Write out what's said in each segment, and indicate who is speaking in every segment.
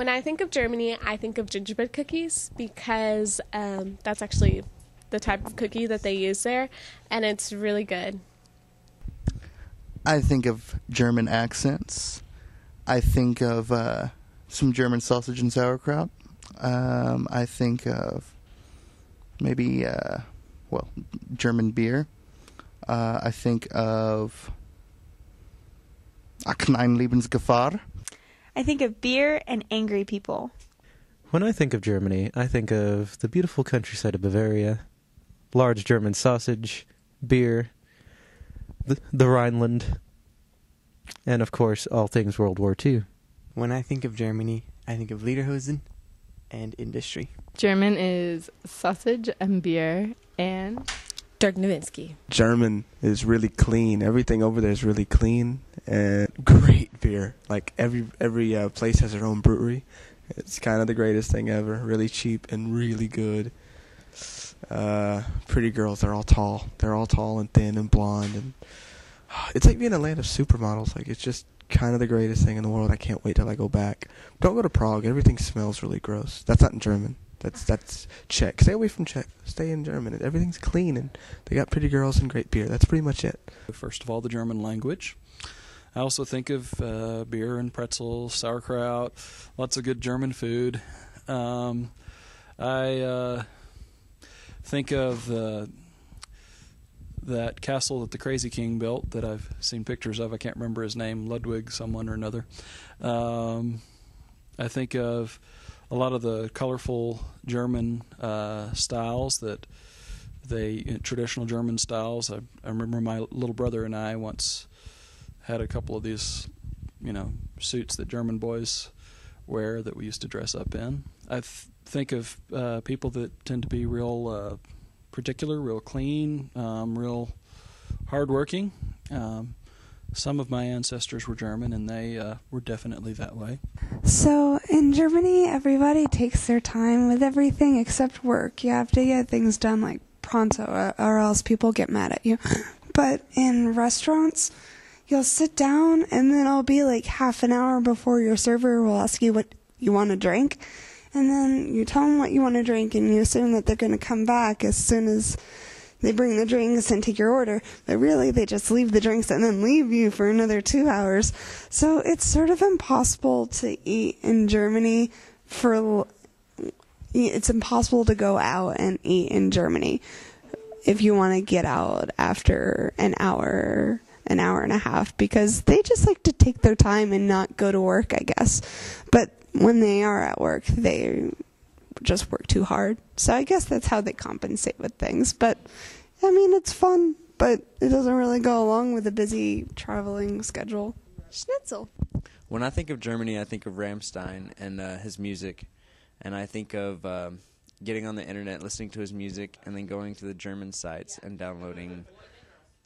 Speaker 1: When I think of Germany, I think of gingerbread cookies because that's actually the type of cookie that they use there, and it's really good.
Speaker 2: I think of German accents. I think of some German sausage and sauerkraut. I think of maybe, German beer. I think of a kleine Lebensgefahr.
Speaker 3: I think of beer and angry people.
Speaker 4: When I think of Germany, I think of the beautiful countryside of Bavaria, large German sausage, beer, the Rhineland, and of course, all things World War II.
Speaker 5: When I think of Germany, I think of lederhosen and industry.
Speaker 6: German is sausage and beer and
Speaker 1: Dirk Nowitzki.
Speaker 5: German is really clean. Everything over there is really clean and great beer. Like every place has their own brewery. It's kind of the greatest thing ever. Really cheap and really good. Pretty girls, they're all tall. They're all tall and thin and blonde, and it's like being a land of supermodels. Like, it's just kind of the greatest thing in the world. I can't wait till I go back. Don't go to Prague. Everything smells really gross. That's not in German. That's Czech. Stay away from Czech. Stay in German. Everything's clean, and they got pretty girls and great beer. That's pretty much it.
Speaker 7: First of all, the German language. I also think of beer and pretzels, sauerkraut, lots of good German food. I think of that castle that the Crazy King built that I've seen pictures of. I can't remember his name, Ludwig someone or another. I think of a lot of the colorful German styles traditional German styles. I remember my little brother and I once had a couple of these, suits that German boys wear that we used to dress up in. I think of people that tend to be real particular, real clean, real hardworking. Some of my ancestors were German, and they were definitely that way.
Speaker 8: So in Germany, everybody takes their time with everything except work. You have to get things done like pronto, or else people get mad at you. But in restaurants, you'll sit down, and then it'll be like half an hour before your server will ask you what you want to drink. And then you tell them what you want to drink, and you assume that they're going to come back as soon as they bring the drinks and take your order. But really, they just leave the drinks and then leave you for another 2 hours. So it's sort of impossible to eat in Germany it's impossible to go out and eat in Germany if you want to get out after an hour and a half, because they just like to take their time and not go to work, I guess. But when they are at work, they just work too hard. So I guess that's how they compensate with things. But, I mean, it's fun, but it doesn't really go along with a busy traveling schedule. Schnitzel.
Speaker 9: When I think of Germany, I think of Rammstein and his music. And I think of getting on the internet, listening to his music, and then going to the German sites and downloading,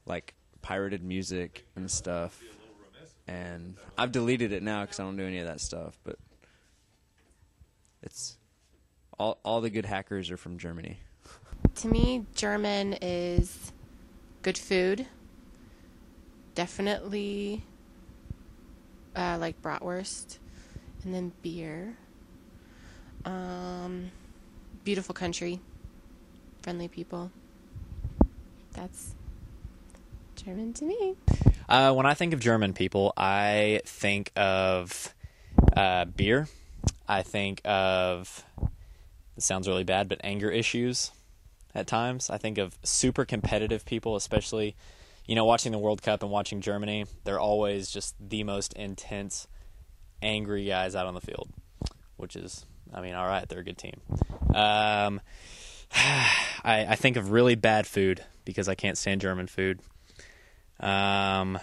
Speaker 9: like, pirated music and stuff. And I've deleted it now because I don't do any of that stuff, but it's all the good hackers are from Germany.
Speaker 10: To me, German is good food. Definitely like bratwurst, and then beer. Beautiful country, friendly people. That's German to me.
Speaker 11: When I think of German people, I think of beer. I think of, it sounds really bad, but anger issues at times. I think of super competitive people, especially, watching the World Cup and watching Germany. They're always just the most intense, angry guys out on the field, which is, all right, they're a good team. I think of really bad food because I can't stand German food. And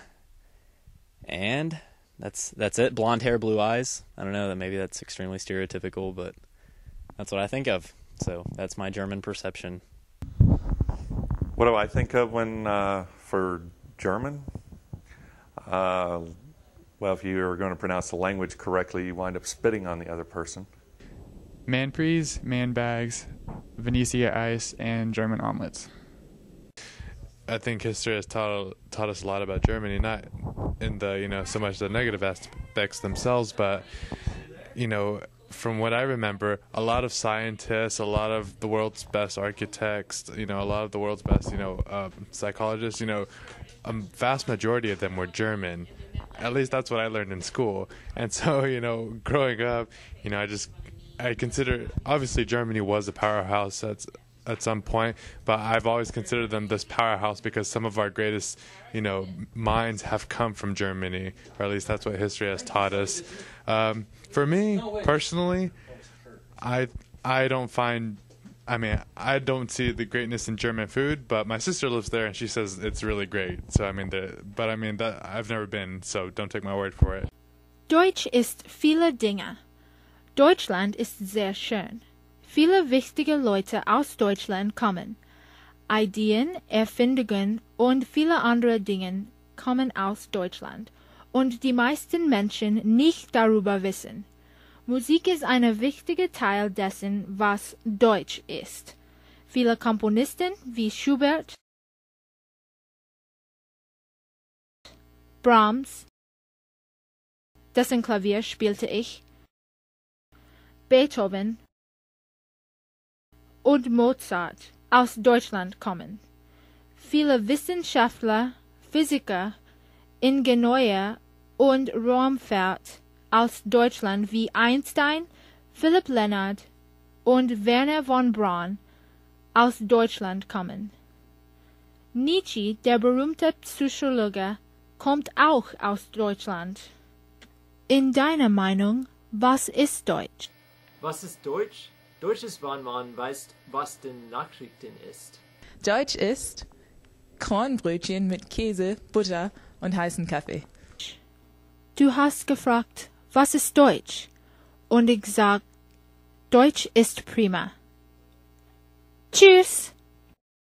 Speaker 11: that's it. Blonde hair, blue eyes. I don't know, that maybe that's extremely stereotypical, but that's what I think of. So that's my German perception.
Speaker 12: What do I think of when for German? Well, if you are going to pronounce the language correctly, you wind up spitting on the other person.
Speaker 13: Manprees, man bags, Venetia ice, and German omelets.
Speaker 14: I think history has taught us a lot about Germany, not in the, so much the negative aspects themselves, but, from what I remember, a lot of scientists, a lot of the world's best architects, a lot of the world's best, psychologists, a vast majority of them were German. At least that's what I learned in school. And so, growing up, I consider, obviously Germany was a powerhouse at some point, but I've always considered them this powerhouse because some of our greatest, minds have come from Germany, or at least that's what history has taught us. For me, personally, I don't see the greatness in German food, but my sister lives there and she says it's really great. So that I've never been, so don't take my word for it.
Speaker 15: Deutsch ist viele Dinge. Deutschland ist sehr schön. Viele wichtige Leute aus Deutschland kommen. Ideen, Erfindungen und viele andere Dinge kommen aus Deutschland und die meisten Menschen nicht darüber wissen. Musik ist ein wichtiger Teil dessen, was Deutsch ist. Viele Komponisten wie Schubert, Brahms, dessen Klavier spielte ich, Beethoven und Mozart aus Deutschland kommen. Viele Wissenschaftler, Physiker, Ingenieure und Raumfahrt aus Deutschland wie Einstein, Philipp Lenard und Werner von Braun aus Deutschland kommen. Nietzsche, der berühmte Psychologe, kommt auch aus Deutschland. In deiner Meinung, was ist Deutsch?
Speaker 16: Was ist Deutsch? Deutsch ist, wann man weiß, was den Nachrichten ist.
Speaker 17: Deutsch ist Kornbrötchen mit Käse, Butter und heißen Kaffee.
Speaker 15: Du hast gefragt, was ist Deutsch? Und ich sag, Deutsch ist prima. Tschüss!